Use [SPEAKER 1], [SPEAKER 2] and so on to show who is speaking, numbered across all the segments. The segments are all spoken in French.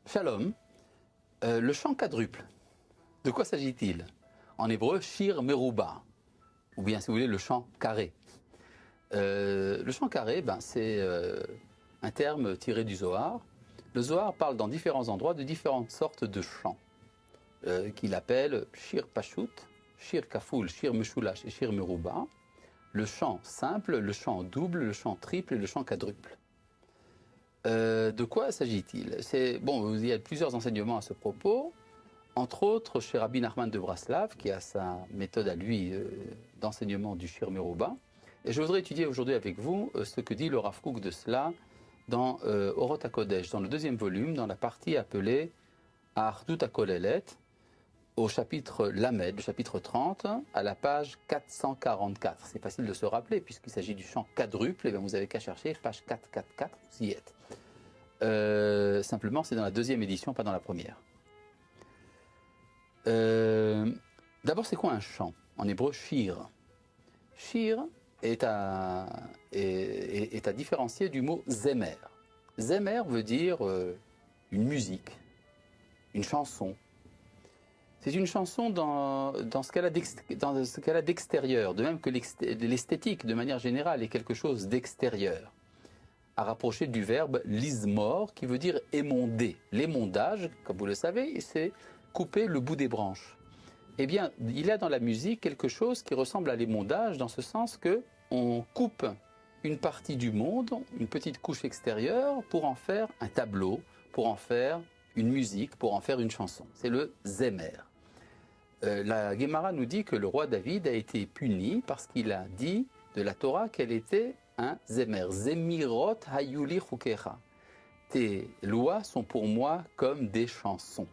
[SPEAKER 1] Shalom, le chant quadruple, de quoi s'agit-il? En hébreu, shir meruba, ou bien si vous voulez le chant carré. Le chant carré, c'est un terme tiré du Zohar. Le Zohar parle dans différents endroits de différentes sortes de chants, qu'il appelle shir pashut, shir kaful, shir meshulash et shir meruba. Le chant simple, le chant double, le chant triple et le chant quadruple. De quoi s'agit-il? Il y a plusieurs enseignements à ce propos, entre autres chez Rabbi Nachman de Braslav, qui a sa méthode à lui d'enseignement du Shir Meruba. Et je voudrais étudier aujourd'hui avec vous ce que dit le Rav Kook de cela dans Orot HaKodesh, dans le deuxième volume, dans la partie appelée Achdut HaKolelet, au chapitre Lamed, le chapitre 30, à la page 444. C'est facile de se rappeler, puisqu'il s'agit du chant quadruple, et bien vous n'avez qu'à chercher, page 444, vous y êtes. Simplement, c'est dans la deuxième édition, pas dans la première. D'abord, c'est quoi un chant? En hébreu, shir. Shir est à différencier du mot zemer. Zemer veut dire une musique, une chanson. C'est une chanson dans ce qu'elle a d'extérieur, de même que l'esthétique, de manière générale, est quelque chose d'extérieur, à rapprocher du verbe lismor, qui veut dire émonder. L'émondage, comme vous le savez, c'est couper le bout des branches. Eh bien, il y a dans la musique quelque chose qui ressemble à l'émondage, dans ce sens que on coupe une partie du monde, une petite couche extérieure, pour en faire un tableau, pour en faire une musique, pour en faire une chanson. C'est le zemer. La Gemara nous dit que le roi David a été puni parce qu'il a dit de la Torah qu'elle était un zemer. Zemirot hayuli chukecha. Tes lois sont pour moi comme des chansons.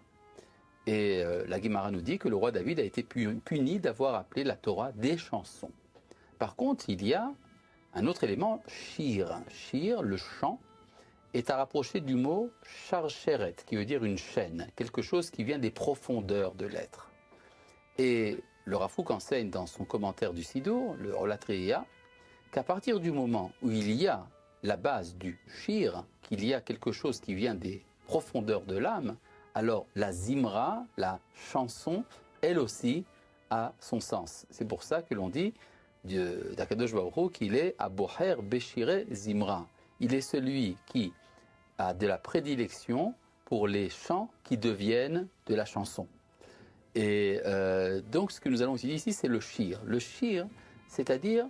[SPEAKER 1] Et la Gemara nous dit que le roi David a été puni d'avoir appelé la Torah des chansons. Par contre, il y a un autre élément, shir. Shir, le chant, est à rapprocher du mot charcheret, qui veut dire une chaîne, quelque chose qui vient des profondeurs de l'être. Et le Rav Kook enseigne dans son commentaire du Sidour, le Olatreia, qu'à partir du moment où il y a la base du shir, qu'il y a quelque chose qui vient des profondeurs de l'âme, alors la zimra, la chanson, elle aussi a son sens. C'est pour ça que l'on dit d'Akadosh Baruch Hu qu'il est Aboher Beshire Zimra. Il est celui qui a de la prédilection pour les chants qui deviennent de la chanson. Et donc ce que nous allons étudier ici, c'est le shir. Le shir, c'est-à-dire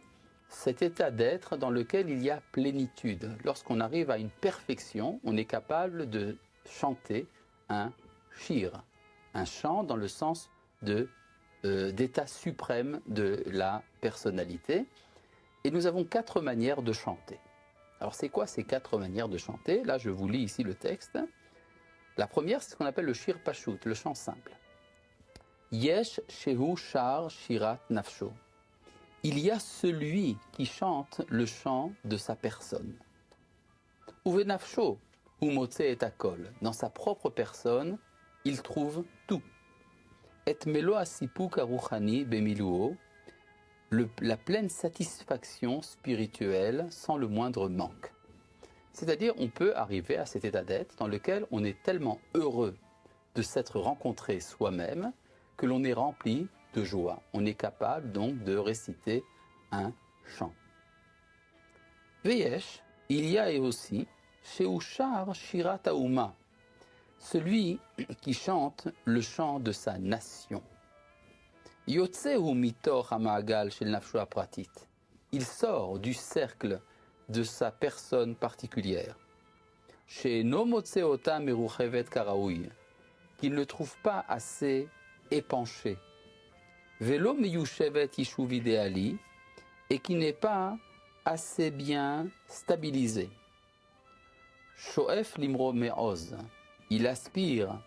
[SPEAKER 1] cet état d'être dans lequel il y a plénitude. Lorsqu'on arrive à une perfection, on est capable de chanter un shir, un chant dans le sens d'état suprême de la personnalité. Et nous avons 4 manières de chanter. Alors c'est quoi ces 4 manières de chanter? Là je vous lis ici le texte. La première, c'est ce qu'on appelle le shir pashut, le chant simple. Yesh shehu shar shirat nafsho. Il y a celui qui chante le chant de sa personne. Uve nafsho, hu motze et akol. Dans sa propre personne, il trouve tout. Et melo asipuk aruchani bemiluo. La pleine satisfaction spirituelle sans le moindre manque. C'est-à-dire, on peut arriver à cet état d'être dans lequel on est tellement heureux de s'être rencontré soi-même que l'on est rempli de joie. On est capable donc de réciter un chant. Veyesh, il y a aussi Sheushar Shirat Hauma, celui qui chante le chant de sa nation. Yotzeu mitor hamaagal shel nafsho apratit. Il sort du cercle de sa personne particulière. She'eno motze ota meruchevet karaoui, qu'il ne trouve pas assez épanché. Velo meyushevet yishuv ideali, et qui n'est pas assez bien stabilisé. Shoef limro me'oz, il aspire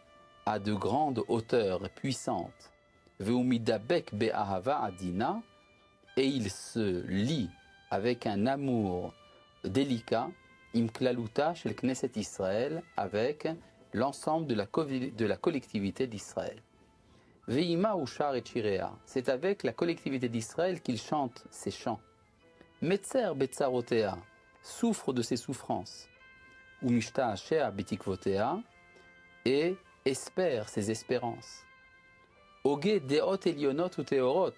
[SPEAKER 1] à de grandes hauteurs puissantes. Veumidabek be'ahava adina, et il se lie avec un amour délicat, imklaluta shel Knesset Israël, avec l'ensemble de la collectivité d'Israël. Veima ushar et chirea, c'est avec la collectivité d'Israël qu'il chante ses chants. Metzer betzarotea, souffre de ses souffrances. Umishta ashea betikvotea, et espère ses espérances. Ogé deot elionot ou teorot,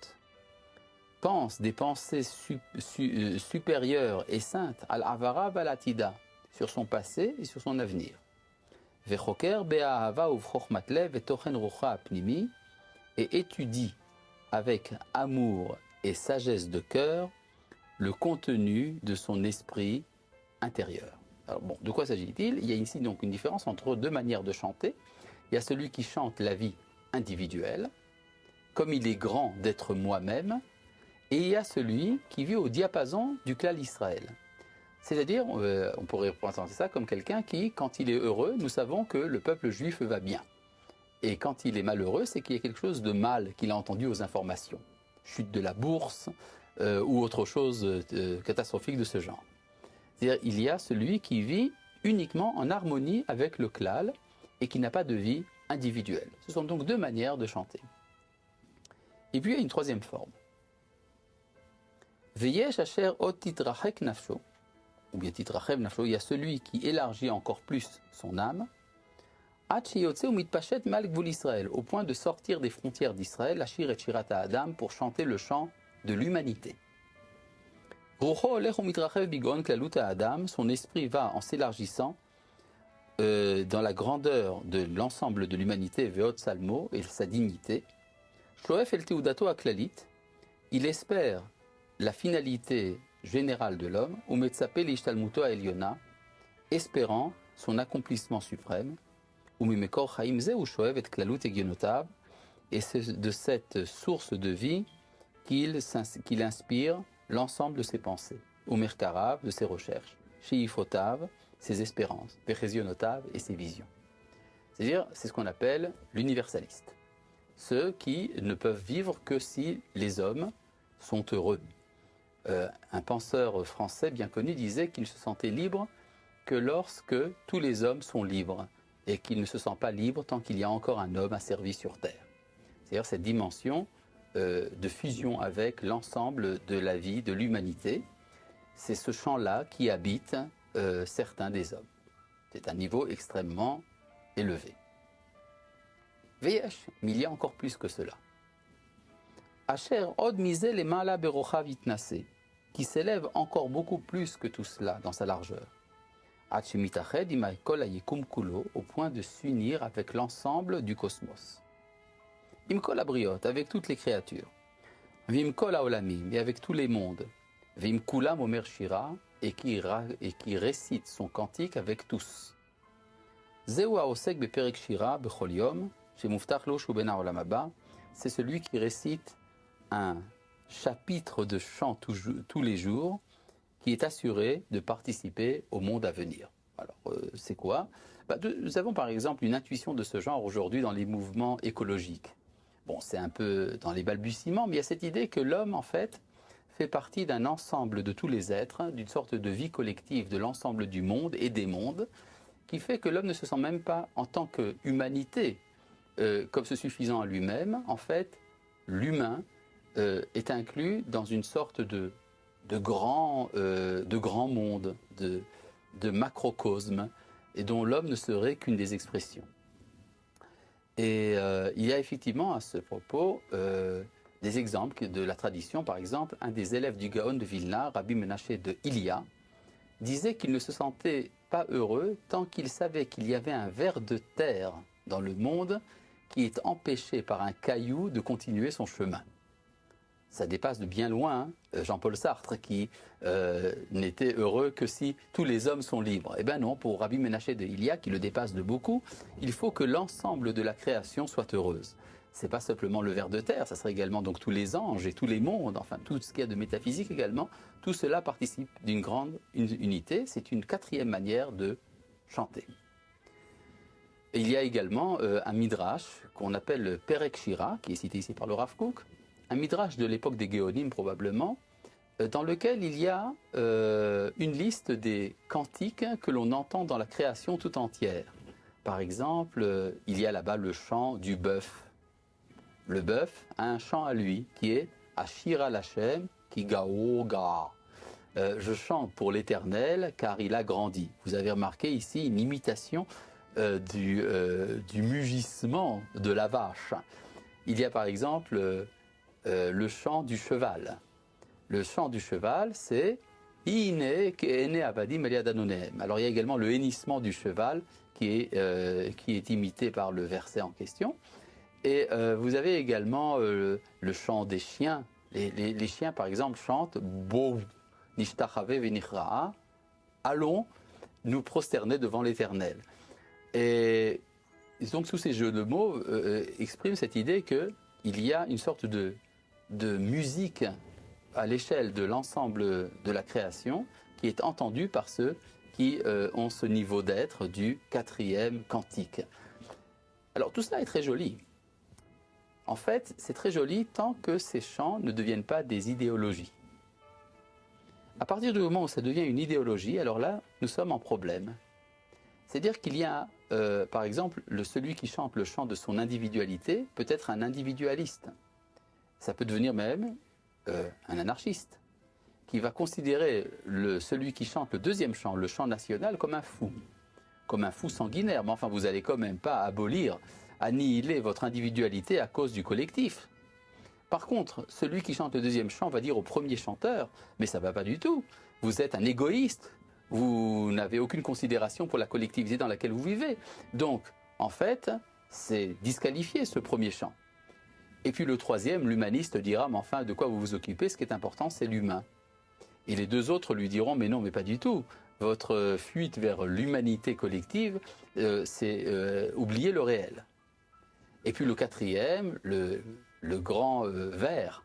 [SPEAKER 1] pense des pensées supérieures et saintes, al-avara balatida, sur son passé et sur son avenir. Vechoker be'ahava uvchochmat lev vetochen rucha apnimi, et étudie avec amour et sagesse de cœur le contenu de son esprit intérieur. Alors bon, de quoi s'agit-il? Il y a ici donc une différence entre deux manières de chanter. Il y a celui qui chante la vie individuelle, comme il est grand d'être moi-même, et il y a celui qui vit au diapason du klal Israël. C'est-à-dire, on pourrait représenter ça comme quelqu'un qui, quand il est heureux, nous savons que le peuple juif va bien. Et quand il est malheureux, c'est qu'il y a quelque chose de mal qu'il a entendu aux informations. Chute de la bourse ou autre chose catastrophique de ce genre. C'est-à-dire, il y a celui qui vit uniquement en harmonie avec le klal et qui n'a pas de vie individuelle. Ce sont donc deux manières de chanter. Et puis il y a une troisième forme. Veyesh asher ot titrachek nafsho, ou bien titrachev nafsho, il y a celui qui élargit encore plus son âme, au point de sortir des frontières d'Israël, Ashir et Shirata Adam, pour chanter le chant de l'humanité. Son esprit va en s'élargissant dans la grandeur de l'ensemble de l'humanité, Veot Salmo, et sa dignité. Shoef el Teudato Aklalit, il espère la finalité générale de l'homme, Umetsape l'Ishtalmuto Eliona, espérant son accomplissement suprême. Et c'est de cette source de vie qu'il inspire l'ensemble de ses pensées, Umerkarav, de ses recherches, Shiifotav, ses espérances, Vechezionotav et ses visions. C'est-à-dire, c'est ce qu'on appelle l'universaliste. Ceux qui ne peuvent vivre que si les hommes sont heureux. Un penseur français bien connu disait qu'il se sentait libre que lorsque tous les hommes sont libres, et qu'il ne se sent pas libre tant qu'il y a encore un homme asservi sur terre. C'est-à-dire cette dimension de fusion avec l'ensemble de la vie, de l'humanité. C'est ce champ-là qui habite certains des hommes. C'est un niveau extrêmement élevé. Veyesh, mais il y a encore plus que cela. Asher od misé les mala berocha vitnase, qui s'élève encore beaucoup plus que tout cela dans sa largeur. Au point de s'unir avec l'ensemble du cosmos. Imkol abriot, avec toutes les créatures. Vimkol aolamim, et avec tous les mondes. Vimkulam omer shira, et qui récite son cantique avec tous. Zeu haosek beperek shira bechol yom, shemuftach lo shu ben haolam haba, c'est celui qui récite un chapitre de chant tous les jours, qui est assuré de participer au monde à venir. Alors, c'est quoi? Nous avons par exemple une intuition de ce genre aujourd'hui dans les mouvements écologiques. Bon, c'est un peu dans les balbutiements, mais il y a cette idée que l'homme, en fait, fait partie d'un ensemble de tous les êtres, d'une sorte de vie collective de l'ensemble du monde et des mondes, qui fait que l'homme ne se sent même pas en tant qu'humanité comme se suffisant à lui-même. En fait, l'humain est inclus dans une sorte de grand monde, de macrocosme, et dont l'homme ne serait qu'une des expressions. Et il y a effectivement à ce propos des exemples de la tradition. Par exemple, un des élèves du Gaon de Vilna, Rabbi Menaché de Ilia, disait qu'il ne se sentait pas heureux tant qu'il savait qu'il y avait un ver de terre dans le monde qui est empêché par un caillou de continuer son chemin. Ça dépasse de bien loin Jean-Paul Sartre qui n'était heureux que si tous les hommes sont libres. Eh bien non, pour Rabbi Menaché de Ilia, qui le dépasse de beaucoup, il faut que l'ensemble de la création soit heureuse. Ce n'est pas simplement le ver de terre, ça serait également donc tous les anges et tous les mondes, enfin tout ce qu'il y a de métaphysique également. Tout cela participe d'une grande unité. C'est une quatrième manière de chanter. Et il y a également un midrash qu'on appelle le Perek Shira, qui est cité ici par le Rav Kook, un midrash de l'époque des Géonim probablement, dans lequel il y a une liste des cantiques que l'on entend dans la création tout entière. Par exemple, il y a là-bas le chant du bœuf. Le bœuf a un chant à lui qui est Ashira Lachem ki gao ga. Je chante pour l'Éternel car il a grandi. Vous avez remarqué ici une imitation du mugissement de la vache. Il y a par exemple le chant du cheval. Le chant du cheval, c'est Ine ke'ene avadim el yadanonehem. Alors il y a également le hennissement du cheval qui est imité par le verset en question. Et vous avez également le chant des chiens. Les chiens, par exemple, chantent Bou, Nishtachave venichra'a. Allons nous prosterner devant l'Éternel. Et donc, tous ces jeux de mots expriment cette idée qu'il y a une sorte de musique à l'échelle de l'ensemble de la création qui est entendue par ceux qui ont ce niveau d'être du 4e cantique. Alors, tout cela est très joli. En fait, c'est très joli tant que ces chants ne deviennent pas des idéologies. À partir du moment où ça devient une idéologie, alors là, nous sommes en problème. C'est-à-dire qu'il y a, par exemple, celui qui chante le chant de son individualité peut être un individualiste. Ça peut devenir même un anarchiste, qui va considérer celui qui chante le deuxième chant, le chant national, comme un fou sanguinaire. Mais enfin, vous n'allez quand même pas annihiler votre individualité à cause du collectif. Par contre, celui qui chante le deuxième chant va dire au premier chanteur, mais ça ne va pas du tout, vous êtes un égoïste, vous n'avez aucune considération pour la collectivité dans laquelle vous vivez. Donc, en fait, c'est disqualifié ce premier chant. Et puis le troisième, l'humaniste, dira, mais enfin, de quoi vous vous occupez? Ce qui est important, c'est l'humain. Et les deux autres lui diront, mais non, mais pas du tout. Votre fuite vers l'humanité collective, c'est oublier le réel. Et puis le quatrième, le grand vert,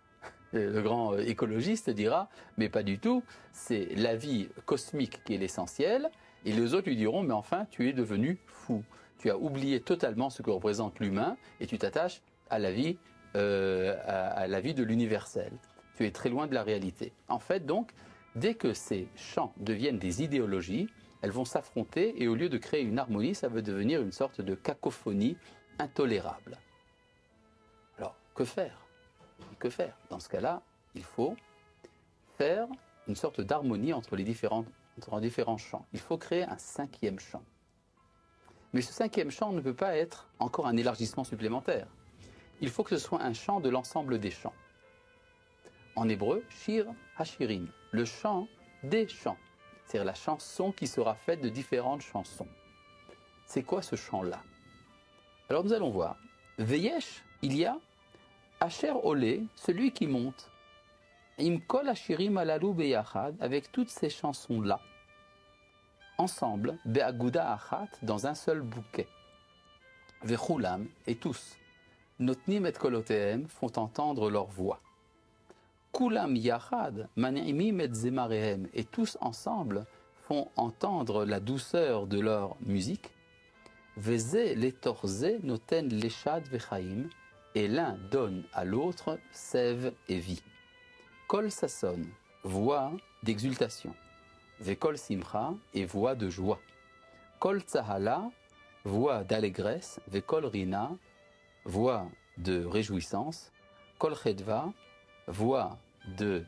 [SPEAKER 1] le grand écologiste dira, mais pas du tout, c'est la vie cosmique qui est l'essentiel. Et les autres lui diront, mais enfin, tu es devenu fou. Tu as oublié totalement ce que représente l'humain et tu t'attaches à la vie de l'universel. Tu es très loin de la réalité. En fait, donc, dès que ces chants deviennent des idéologies, elles vont s'affronter et au lieu de créer une harmonie, ça va devenir une sorte de cacophonie intolérable. Alors, que faire? Que faire? Dans ce cas-là, il faut faire une sorte d'harmonie entre les différents chants. Il faut créer un 5e chant. Mais ce 5e chant ne peut pas être encore un élargissement supplémentaire. Il faut que ce soit un chant de l'ensemble des chants. En hébreu, shir hashirim, le chant des chants. C'est-à-dire la chanson qui sera faite de différentes chansons. C'est quoi ce chant-là? Alors nous allons voir. Veyesh, il y a Asher Olé, celui qui monte. Imkol Ashirim Alalou Beyachad, avec toutes ces chansons-là, ensemble, Be'aguda Achat, dans un seul bouquet. Vechulam, et tous. Notnim et Kolotehem font entendre leur voix. Kulam Yachad, Manimim et Zemarehem, et tous ensemble font entendre la douceur de leur musique. Veze letorze noten leshad vechaim, et l'un donne à l'autre sève et vie. Kol sasson, voix d'exultation. Vekol simcha, et voix de joie. Kol tsahala, voix d'allégresse. Vekol rina, voix de réjouissance. Kol chedva, voix de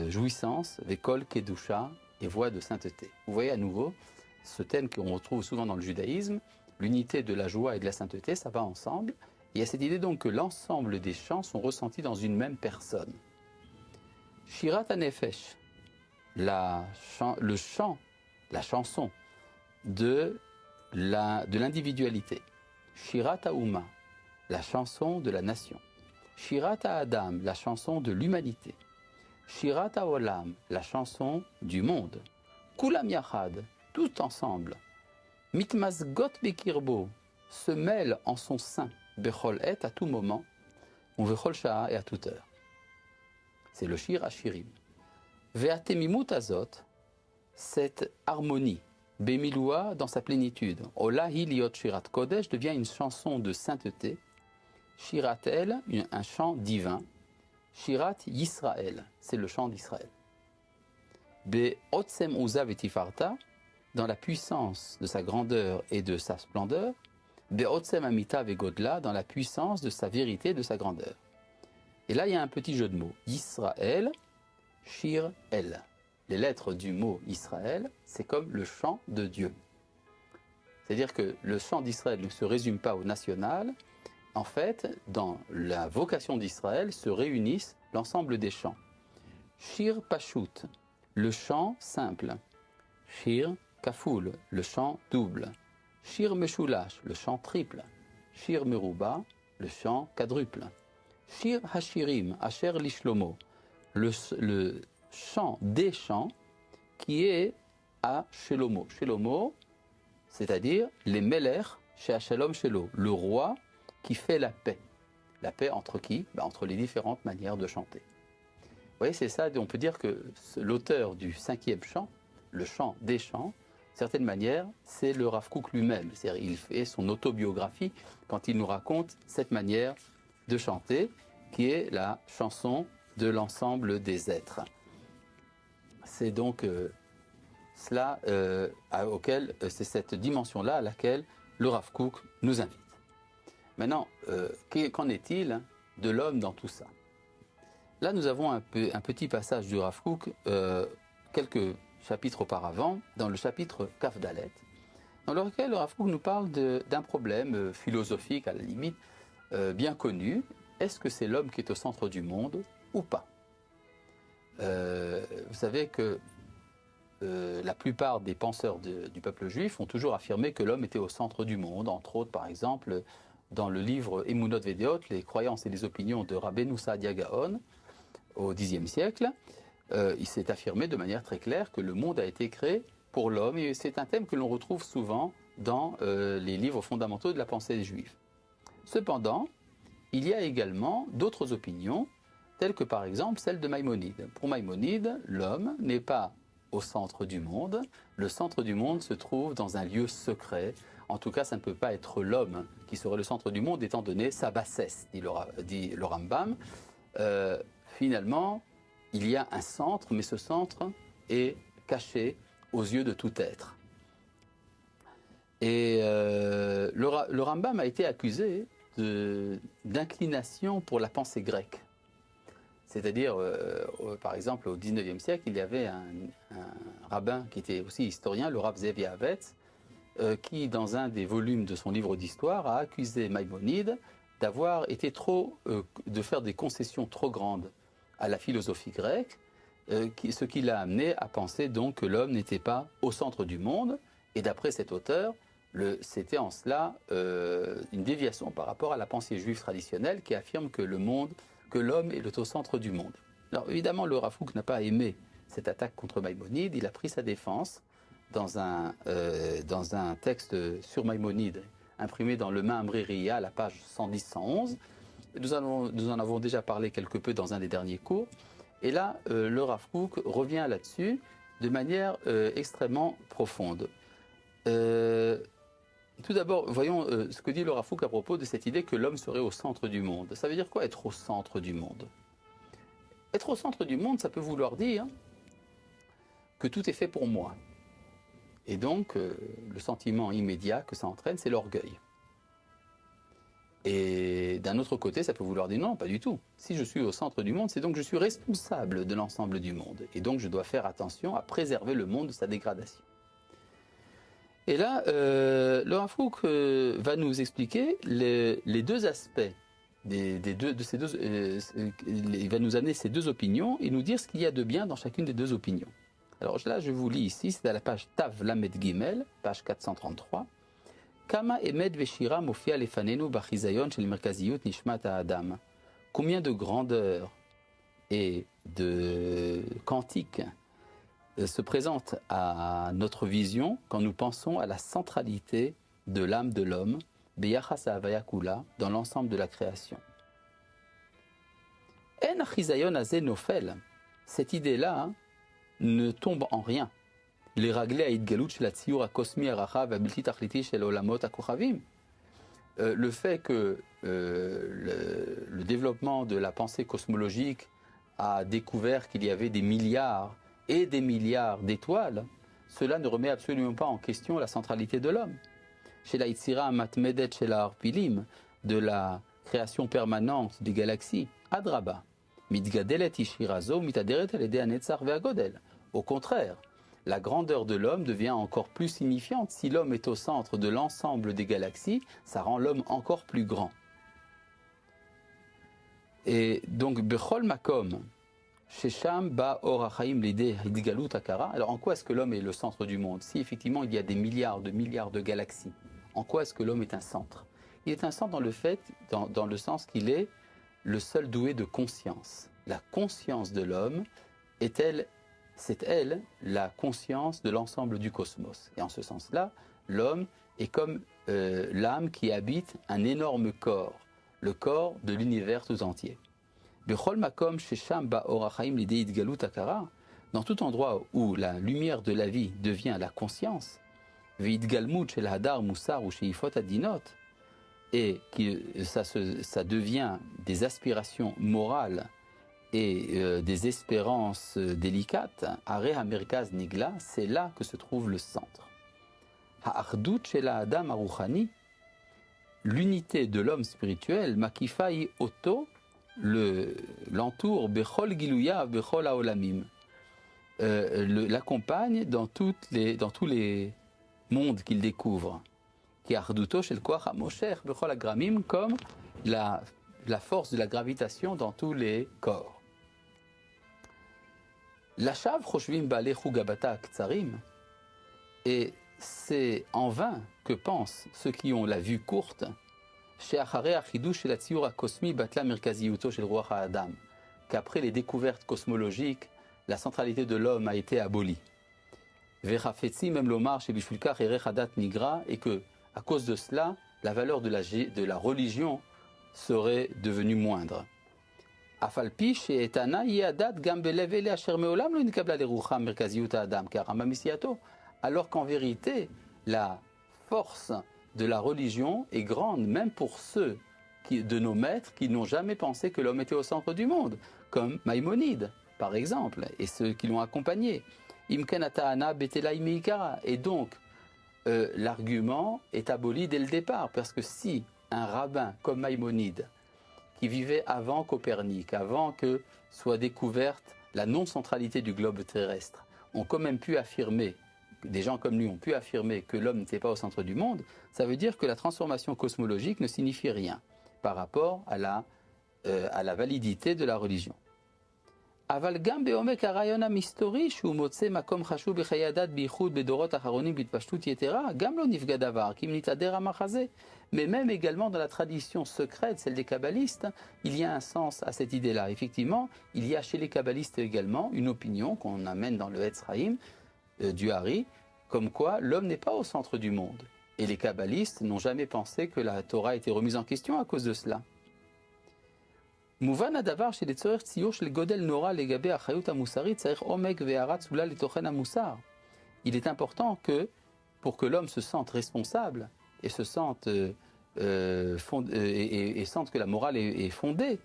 [SPEAKER 1] jouissance. Vekol kedusha, et voix de sainteté. Vous voyez à nouveau ce thème qu'on retrouve souvent dans le judaïsme, l'unité de la joie et de la sainteté, ça va ensemble. Il y a cette idée donc que l'ensemble des chants sont ressentis dans une même personne. Shirat HaNefesh, le chant, la chanson de l'individualité. Shirat HaUma, la chanson de la nation. Shirat HaAdam, la chanson de l'humanité. Shirat HaOlam, la chanson du monde. Kulam Yachad, tout ensemble. Mitmasgot Bekirbo, se mêle en son sein. Bechol et à tout moment, ou Bechol Sha'a et à toute heure. C'est le Shir Hashirim. Ve'atemimut azot, cette harmonie, Bemiloua dans sa plénitude, Olahi liot Shirat Kodesh devient une chanson de sainteté, Shirat El, un chant divin, Shirat Yisraël, c'est le chant d'Israël. Be'otsem Uza Vetifarta, dans la puissance de sa grandeur et de sa splendeur, Be'otsem Amita Vegodla, dans la puissance de sa vérité et de sa grandeur. Et là, il y a un petit jeu de mots. Yisraël, Shir El. Les lettres du mot Israël, c'est comme le chant de Dieu. C'est-à-dire que le chant d'Israël ne se résume pas au national. En fait, dans la vocation d'Israël se réunissent l'ensemble des chants. Shir Pashut, le chant simple. Shir Kafoul, le chant double. Shir Meshulash, le chant triple. Shir Meruba, le chant quadruple. Shir Hashirim, Asher Lishlomo, le chant des chants qui est à Shelomo. Shelomo, c'est-à-dire les Melech chez Shalom Shelo, le roi qui fait la paix. La paix entre qui? Entre les différentes manières de chanter. Vous voyez, c'est ça, on peut dire que l'auteur du 5e chant, le chant des chants, d'une certaine manière, c'est le Rav Kook lui-même. C'est-à-dire, il fait son autobiographie quand il nous raconte cette manière de chanter, qui est la chanson de l'ensemble des êtres. C'est donc cela c'est cette dimension-là à laquelle le Rav Kook nous invite. Maintenant, qu'en est-il de l'homme dans tout ça? Là, nous avons un petit passage du Rav Kook, quelques chapitres auparavant, dans le chapitre Kaf Dalet, dans lequel le Rav Kook nous parle d'un problème philosophique, à la limite, bien connu. Est-ce que c'est l'homme qui est au centre du monde ou pas? Vous savez que la plupart des penseurs du peuple juif ont toujours affirmé que l'homme était au centre du monde, entre autres, par exemple, dans le livre Emunot Vedeot, les croyances et les opinions de Rabbeinu Saadia Gaon, au Xe siècle, il s'est affirmé de manière très claire que le monde a été créé pour l'homme, et c'est un thème que l'on retrouve souvent dans les livres fondamentaux de la pensée juive. Cependant, il y a également d'autres opinions, telles que par exemple celle de Maïmonide. Pour Maïmonide, l'homme n'est pas au centre du monde. Le centre du monde se trouve dans un lieu secret. En tout cas, ça ne peut pas être l'homme qui serait le centre du monde, étant donné sa bassesse, dit le Rambam. Finalement, il y a un centre, mais ce centre est caché aux yeux de tout être. Et le Rambam a été accusé d'inclination pour la pensée grecque. C'est-à-dire, par exemple, au XIXe siècle, il y avait un rabbin qui était aussi historien, le Rav Zev Yavetz, qui, dans un des volumes de son livre d'histoire, a accusé Maïmonide d'avoir été de faire des concessions trop grandes à la philosophie grecque, ce qui l'a amené à penser donc que l'homme n'était pas au centre du monde. Et d'après cet auteur, c'était en cela une déviation par rapport à la pensée juive traditionnelle qui affirme que l'homme est au centre du monde. Alors évidemment, le Rav Kook n'a pas aimé cette attaque contre Maïmonide. Il a pris sa défense dans un texte sur Maïmonide, imprimé dans le Ma'amrei Riya, à la page 110-111. Nous en avons déjà parlé quelque peu dans un des derniers cours. Et là, le Rav Kook revient là-dessus de manière extrêmement profonde. Tout d'abord, voyons ce que dit le Rav Kook à propos de cette idée que l'homme serait au centre du monde. Ça veut dire quoi, être au centre du monde? Être au centre du monde, ça peut vouloir dire que tout est fait pour moi. Et donc, le sentiment immédiat que ça entraîne, c'est l'orgueil. Et d'un autre côté, ça peut vouloir dire non, pas du tout. Si je suis au centre du monde, c'est donc que je suis responsable de l'ensemble du monde. Et donc, je dois faire attention à préserver le monde de sa dégradation. Et là, le Rav Kook va nous expliquer les deux aspects il va nous amener ces deux opinions et nous dire ce qu'il y a de bien dans chacune des deux opinions. Alors là, je vous lis ici, c'est à la page Tav Lamed Gimel, page 433. Kama emed veshira mofia lefanenu bachizayon shel merkaziyut nishmat ha'adam. Combien de grandeur et de cantiques se présentent à notre vision quand nous pensons à la centralité de l'âme de l'homme, beyachas ha'avaya kula, dans l'ensemble de la création. En achizayon hazeh nofel, cette idée-là ne tombe en rien. Les raglés à Idgalut shel hatziyur hakosmi harachav habilti tachliti shel olamot hakochavim. Le fait que le développement de la pensée cosmologique a découvert qu'il y avait des milliards et des milliards d'étoiles, cela ne remet absolument pas en question la centralité de l'homme. Chez la Yitzira Matmedet chez la Harpilim, de la création permanente des galaxies, Adraba, Mitgadelet Ishirazo, Mitaderet Alede Anetzar Veagodel. Au contraire, la grandeur de l'homme devient encore plus signifiante. Si l'homme est au centre de l'ensemble des galaxies, ça rend l'homme encore plus grand. Et donc, Bechol Makom, Shesham Ba Or HaChaim Lide Hidgalut Akara. Alors, en quoi est-ce que l'homme est le centre du monde? Si effectivement il y a des milliards de galaxies, en quoi est-ce que l'homme est un centre? Il est un centre dans le sens qu'il est le seul doué de conscience. La conscience de l'homme c'est elle la conscience de l'ensemble du cosmos. Et en ce sens-là, l'homme est comme l'âme qui habite un énorme corps, le corps de l'univers tout entier. Dans tout endroit où la lumière de la vie devient la conscience, et que ça devient des aspirations morales et des espérances délicates, Are Hamerkaz Nigla, c'est là que se trouve le centre. Ha'ardut shel ha'adam haruchani, l'unité de l'homme spirituel, Makifai Oto, l'entoure, Bechol Gilouya, Bechol Haolamim, l'accompagne dans tous les mondes qu'il découvre. Qui Arduto shel Koach HaMosher, Bechol Agramim, comme la force de la gravitation dans tous les corps. L'Achav Choshvim Baalei Chugabata Ktsarim, et c'est en vain que pensent ceux qui ont la vue courte, qu'après les découvertes cosmologiques, la centralité de l'homme a été abolie. Et que, à cause de cela, la valeur de la religion serait devenue moindre. Alors qu'en vérité, la force de la religion est grande, même pour ceux de nos maîtres qui n'ont jamais pensé que l'homme était au centre du monde, comme Maïmonide, par exemple, et ceux qui l'ont accompagné. Et donc, l'argument est aboli dès le départ, parce que si un rabbin comme Maïmonide, qui vivait avant Copernic, avant que soit découverte la non-centralité du globe terrestre, ont quand même pu affirmer, des gens comme lui ont pu affirmer que l'homme n'était pas au centre du monde, ça veut dire que la transformation cosmologique ne signifie rien par rapport à la validité de la religion. אבל גם בעומק הרעיון המסתורי שהוא מוצא מקום חשוב בחיי הדת בייחוד בדורות האחרונים בהתפשטות יתרה, גם לא נפגע דבר, כי אם נתהדר המחזה. Mais même également dans la tradition secrète, celle des kabbalistes, il y a un sens à cette idée-là. Effectivement, il y a chez les kabbalistes également une opinion qu'on amène dans le Etz Chaim du Hari, comme quoi l'homme n'est pas au centre du monde. Et les kabbalistes n'ont jamais pensé que la Torah était remise en question à cause de cela. מובן הדבר שלצורך ציור של גודל נורא לגבי האחריות המוסרית צריך עומק והערת סגולה לתוכן המוסר. Il est important que, pour que l'homme se sente responsable et se sente sente que la morale est fondée,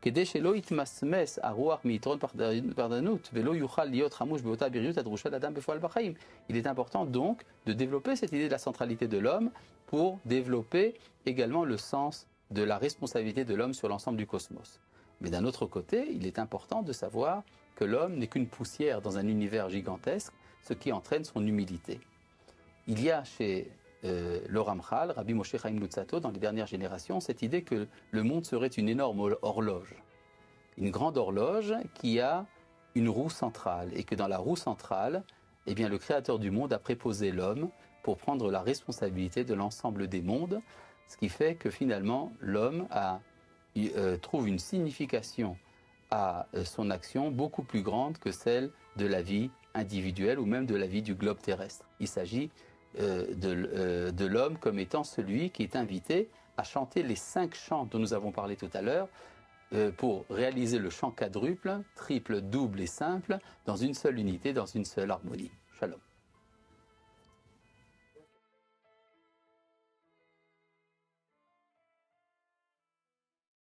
[SPEAKER 1] כדי שלא יתמסמס הרוח מיתרון פחדנות ולא יוכל להיות חמוש באותה בריאות הדרושה לאדם בפועל בחיים. Il est important donc de développer cette idée de la centralité de l'homme pour développer également le sens de la responsabilité de l'homme sur l'ensemble du cosmos. Mais d'un autre côté, il est important de savoir que l'homme n'est qu'une poussière dans un univers gigantesque, ce qui entraîne son humilité. Il y a chez le Ramchal, Rabbi Moshe Chaim Luzzatto, dans les dernières générations, cette idée que le monde serait une énorme horloge. Une grande horloge qui a une roue centrale, et que dans la roue centrale, eh bien, le Créateur du monde a préposé l'homme pour prendre la responsabilité de l'ensemble des mondes, ce qui fait que finalement l'homme trouve une signification à son action beaucoup plus grande que celle de la vie individuelle ou même de la vie du globe terrestre. Il s'agit de l'homme comme étant celui qui est invité à chanter les 5 chants dont nous avons parlé tout à l'heure pour réaliser le chant quadruple, triple, double et simple dans une seule unité, dans une seule harmonie. Shalom.